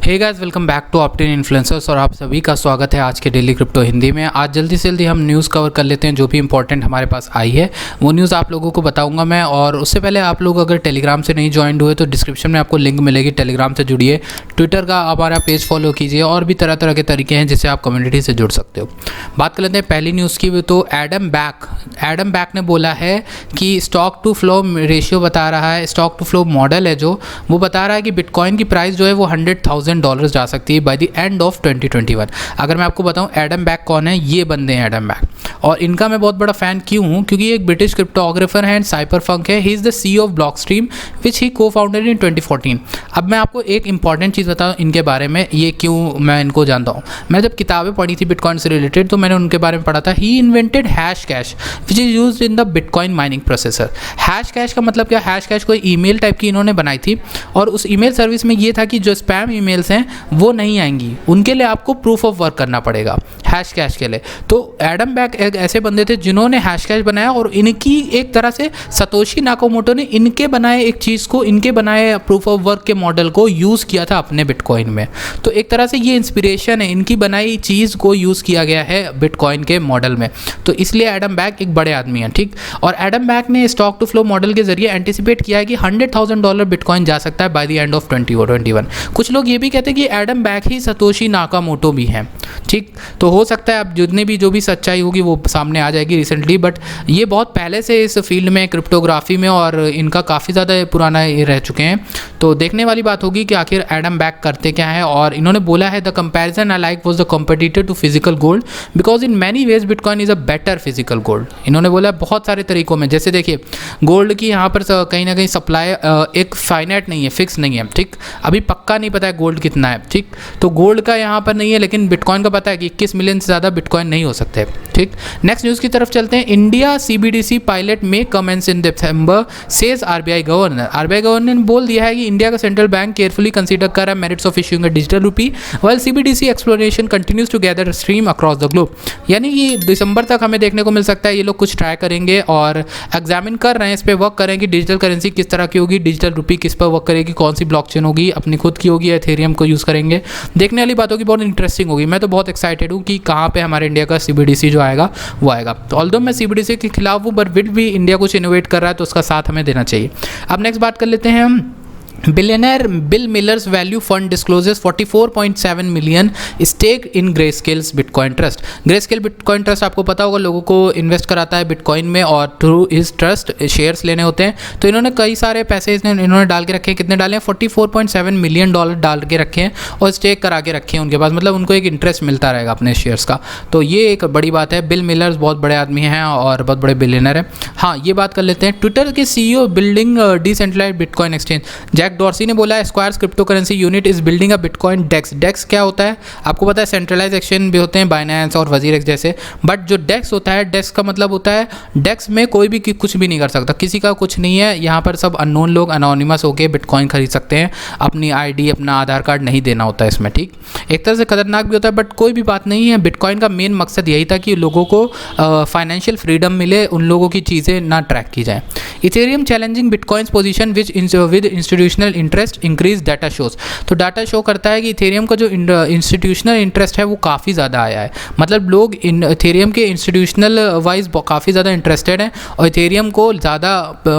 Hey guys, welcome back to Optin influencers और आप सभी का स्वागत है आज के डेली क्रिप्टो हिंदी में। आज जल्दी से जल्दी हम न्यूज़ कवर कर लेते हैं जो भी इंपॉर्टेंट हमारे पास आई है, वो न्यूज़ आप लोगों को बताऊंगा मैं। और उससे पहले आप लोग अगर टेलीग्राम से नहीं ज्वाइंट हुए तो डिस्क्रिप्शन में आपको लिंक मिलेगी, टेलीग्राम से जुड़िए, ट्विटर का हमारा पेज फॉलो कीजिए और भी तरह तरह के तरीके हैं जिससे आप कम्युनिटी से जुड़ सकते हो। बात कर लेते हैं पहली न्यूज़ की। तो एडम बैक ने बोला है कि स्टॉक टू फ्लो रेशियो बता रहा है, स्टॉक टू फ्लो मॉडल है जो वो बता रहा है कि बिटकॉइन की प्राइस जो है वो $100,000 जा सकती है बाय द एंड ऑफ 2021। अगर मैं आपको बताऊं एडम बैक कौन है, ये बंदे हैं एडम बैक, और इनका मैं बहुत बड़ा फ़ैन क्यों हूँ क्योंकि ये एक ब्रिटिश क्रिप्टोग्राफर है एंड साइफरपंक है। He is the CEO of Blockstream which he co-founded इन 2014। अब मैं आपको एक इंपॉर्टेंट चीज़ बताऊँ इनके बारे में, ये क्यों मैं इनको जानता हूँ। मैं जब किताबें पढ़ी थी बिटकॉइन से रिलेटेड तो मैंने उनके बारे में पढ़ा था। He invented Hashcash which is used in the bitcoin mining processor. Hashcash का मतलब क्या, हैश कैश कोई ईमेल टाइप की इन्होंने बनाई थी और उस ईमेल सर्विस में ये था कि जो स्पैम ईमेल्स हैं वो नहीं आएंगी, उनके लिए आपको प्रूफ ऑफ वर्क करना पड़ेगा हैश कैश के लिए। तो एडम बैक एक ऐसे बंदे थे जिन्होंने हैश कैश बनाया और इनकी एक तरह से सतोशी नाकामोटो ने इनके बनाए एक चीज़ को, इनके बनाए प्रूफ ऑफ वर्क के मॉडल को यूज़ किया था अपने बिटकॉइन में। तो एक तरह से ये इंस्पिरेशन है, इनकी बनाई चीज़ को यूज़ किया गया है बिटकॉइन के मॉडल में। तो इसलिए एडम बैक एक बड़े आदमी हैं, ठीक। और एडम बैक ने स्टॉक टू फ्लो मॉडल के जरिए एंटिसिपेट किया है कि $100,000 बिटकॉइन जा सकता है बाय द एंड ऑफ 2021। कुछ लोग ये भी कहते हैं कि एडम बैक ही सतोशी नाकामोटो भी हैं, ठीक। तो हो सकता है अब जितने भी जो भी सच्चाई होगी वो सामने आ जाएगी रिसेंटली, बट ये बहुत पहले से इस फील्ड में क्रिप्टोग्राफी में और इनका काफ़ी ज़्यादा पुराना ये रह चुके हैं। तो देखने वाली बात होगी कि आखिर एडम बैक करते क्या है। और इन्होंने बोला है the comparison I like was the competitor to physical gold because in many ways bitcoin is a better physical gold. इन्होंने बोला बहुत सारे तरीकों में, जैसे देखिए गोल्ड की यहाँ पर कहीं ना कहीं सप्लाई एक फाइनाइट नहीं है, फिक्स नहीं है, ठीक। अभी पक्का नहीं पता है गोल्ड कितना है, ठीक। तो गोल्ड का यहाँ पर नहीं है, लेकिन बिटकॉइन का पता है कि 21 मिलियन से ज़्यादा बिटकॉइन नहीं हो सकते, ठीक। नेक्स्ट न्यूज़ की तरफ चलते हैं। इंडिया CBDC पायलट में commence in December says RBI governor. RBI governor ने बोल दिया है कि इंडिया का सेंट्रल बैंक केयरफुली कंसीडर कर रहा है merits of issuing a digital rupee while CBDC exploration continues to gather stream across the globe. यानी कि दिसंबर तक हमें देखने को मिल सकता है ये लोग कुछ ट्राई करेंगे और एग्जामिन कर रहे हैं, इस पर वर्क करें कि डिजिटल करेंसी किस तरह की होगी, डिजिटल रूपी किस पर वर्क करेगी, कौन सी ब्लॉकचेन होगी, अपनी खुद की होगी या एथेरियम को यूज़ करेंगे। देखने वाली बात होगी, बहुत इंटरेस्टिंग होगी। मैं तो बहुत एक्साइटेड हूँ कि कहाँ पे हमारे इंडिया का CBDC जो आएगा वो आएगा। तो ऑल्दो मैं CBDC के खिलाफ हूँ, बट विद भी इंडिया कुछ इनोवेट कर रहा है तो उसका साथ हमें देना चाहिए। अब नेक्स्ट बात कर लेते हैं हम। Billionaire Bill Miller's value fund discloses 44.7 million stake in Grayscale's bitcoin trust. Grayscale bitcoin trust आपको पता होगा लोगों को इन्वेस्ट कराता है बिटकॉइन में और थ्रू इस ट्रस्ट शेयर्स लेने होते हैं। तो इन्होंने कई सारे पैसे इन्होंने डाल के रखे हैं। कितने डाले हैं? $44.7 मिलियन डाल के रखे हैं और स्टेक करा के रखे हैं उनके पास, मतलब उनको एक इंटरेस्ट मिलता रहेगा अपने शेयर्स का। तो ये एक बड़ी बात है। बिल मिलर्स बहुत बड़े आदमी हैं और बहुत बड़े बिलियनर हैं। हाँ, ये बात कर लेते हैं। ट्विटर के CEO building decentralised bitcoin exchange. Jack Dorsey ने बोला है Square's cryptocurrency unit is building a bitcoin DEX. DEX क्या होता है आपको पता है? सेंट्रलाइज एक्सचेंज भी होते हैं बाइनेंस और वजीरेक्स जैसे, बट जो डेक्स होता है, डेक्स का मतलब होता है डेक्स में कोई भी कुछ भी नहीं कर सकता, किसी का कुछ नहीं है। यहाँ पर सब अननोन लोग अनोनिमस होकर बिटकॉइन खरीद सकते हैं, अपनी ID अपना आधार कार्ड नहीं देना होता है इसमें, ठीक। एक तरह से खतरनाक भी होता है बट कोई भी बात नहीं है। बिटकॉइन का मेन मकसद यही था कि लोगों को फाइनेंशियल फ्रीडम मिले, उन लोगों की चीज़ें ना ट्रैक की जाए। Ethereum challenging bitcoins position with institutional interest increase data shows. तो डाटा शो करता है कि इथेरियम का जो इंस्टीट्यूशनल इंटरेस्ट है वो काफ़ी ज़्यादा आया है, मतलब लोग इथेरियम के इंस्टीट्यूशनल वाइज काफ़ी ज़्यादा इंटरेस्टेड हैं और इथेरियम को ज़्यादा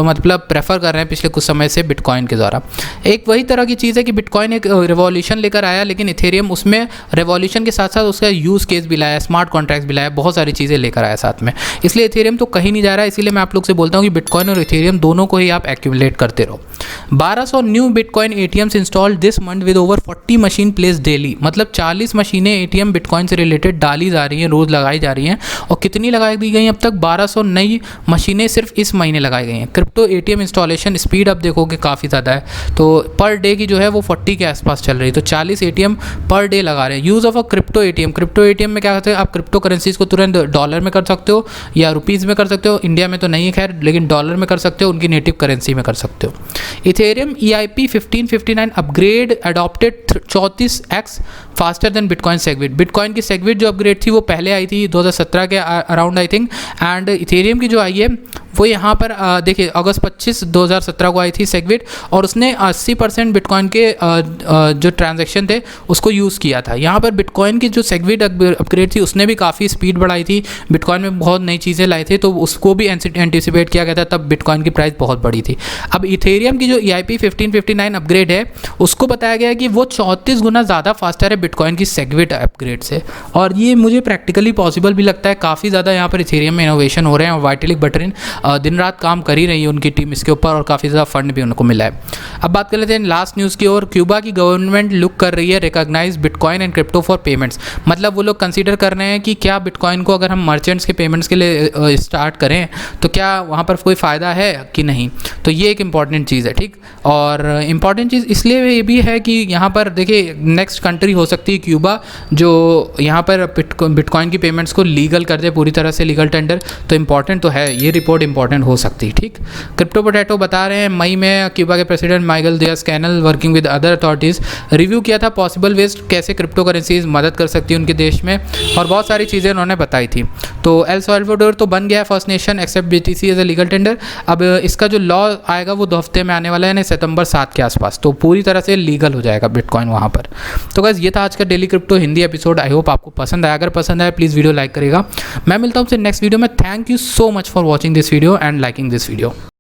मतलब प्रेफर कर रहे हैं पिछले कुछ समय से बिटकॉइन के द्वारा। एक वही तरह की चीज़ है कि बिटकॉइन एक रिवॉल्यूशन लेकर आया, लेकिन इथेरियम उसमें रिवॉल्यूशन के साथ साथ उसका यूज़ केस भी लाया, स्मार्ट कॉन्ट्रैक्ट्स भी लाया, बहुत सारी चीज़ें लेकर आया साथ में। इसलिए इथेरियम तो कहीं नहीं जा रहा है। इसीलिए मैं आप लोग से बोलता हूँ कि बिटकॉइन और इथेरियम दोनों को ही आप एक्यूमुलेट करते रहो। 1200 new bitcoin ATMs installed this month with over 40 machine place daily. मतलब 40 मशीनें ATM बिटकॉइन से रिलेटेड डाली जा रही हैं, रोज़ लगाई जा रही हैं। और कितनी लगाई दी गई अब तक? 1200 नई मशीनें सिर्फ इस महीने लगाई गई हैं। क्रिप्टो ATM इंस्टॉलेशन स्पीड अब देखोगे काफ़ी ज़्यादा है, तो पर डे की जो है वो 40 के आसपास चल रही है। तो 40 ATM पर डे लगा रहे हैं। Use of a crypto ATM। Crypto ATM में क्या करते हैं आप? क्रिप्टो करेंसीज़ को तुरंत डॉलर में कर सकते हो या रुपीज़ में कर सकते हो। इंडिया में तो नहीं है खैर, लेकिन डॉलर में कर सकते हो, उनकी नेटिव करेंसी में कर सकते हो। Ethereum EIP 1559 upgrade adopted 34x faster than bitcoin SegWit. Bitcoin की सेगविट जो अपग्रेड थी वो पहले आई थी 2017 के around I think, and Ethereum की जो आई है वो यहाँ पर देखिए अगस्त 25 2017 को आई थी सेगविट, और उसने 80% बिटकॉइन के जो ट्रांजैक्शन थे उसको यूज़ किया था। यहाँ पर बिटकॉइन की जो सेगविट अपग्रेड थी उसने भी काफ़ी स्पीड बढ़ाई थी, बिटकॉइन में बहुत नई चीज़ें लाई थी, तो उसको भी एंटिसिपेट किया गया था, तब बिटकॉइन की प्राइस बहुत बढ़ी थी। अब इथेरियम की जो EIP 1559 अपग्रेड है उसको बताया गया है कि वो 34 गुना ज़्यादा फास्टर है बिटकॉइन की सेगविट अपग्रेड से, और ये मुझे प्रैक्टिकली पॉसिबल भी लगता है। काफ़ी ज़्यादा यहाँ पर इथेरियम में इनोवेशन हो रहे हैं और वाइटलिक बटरिन दिन रात काम कर ही रही है उनकी टीम इसके ऊपर, और काफ़ी ज़्यादा फंड भी उनको मिला है। अब बात कर लेते हैं लास्ट न्यूज़ की ओर। क्यूबा की गवर्नमेंट लुक कर रही है recognize bitcoin and crypto for payments, मतलब वो लोग कंसीडर कर रहे हैं कि क्या बिटकॉइन को अगर हम मर्चेंट्स के पेमेंट्स के लिए स्टार्ट करें तो क्या वहाँ पर कोई फ़ायदा है कि नहीं। तो ये एक इंपॉर्टेंट चीज़ है, ठीक। और इंपॉर्टेंट चीज़ इसलिए ये भी है कि यहाँ पर देखिए नेक्स्ट कंट्री हो सकती है क्यूबा, जो यहाँ पर बिटकॉइन की पेमेंट्स को लीगल कर दे, पूरी तरह से लीगल टेंडर। तो इंपॉर्टेंट तो है, ये रिपोर्ट इंपॉर्टेंट हो सकती है, ठीक। क्रिप्टो पोटैटो बता रहे हैं मई में क्यूबा के president Michael Diaz Canel working with other authorities review किया था पॉसिबल वेज कैसे क्रिप्टो करेंसीज मदद कर सकती है उनके देश में, और बहुत सारी चीज़ें उन्होंने बताई थी। तो एल साल्वाडोर तो बन गया है first nation accept BTC as a legal tender. अब इसका जो लॉ आएगा वो 2 हफ्ते में आने वाला है, यानी सितंबर 7 के आसपास, तो पूरी तरह से लीगल हो जाएगा बिटकॉइन वहाँ पर। तो गाइस ये था आज का daily crypto Hindi episode. I hope आपको पसंद आया, अगर पसंद आया प्लीज़ वीडियो लाइक करेगा। मैं मिलता हूँ आपसे नेक्स्ट वीडियो में। Thank you so much for watching this video and liking this video.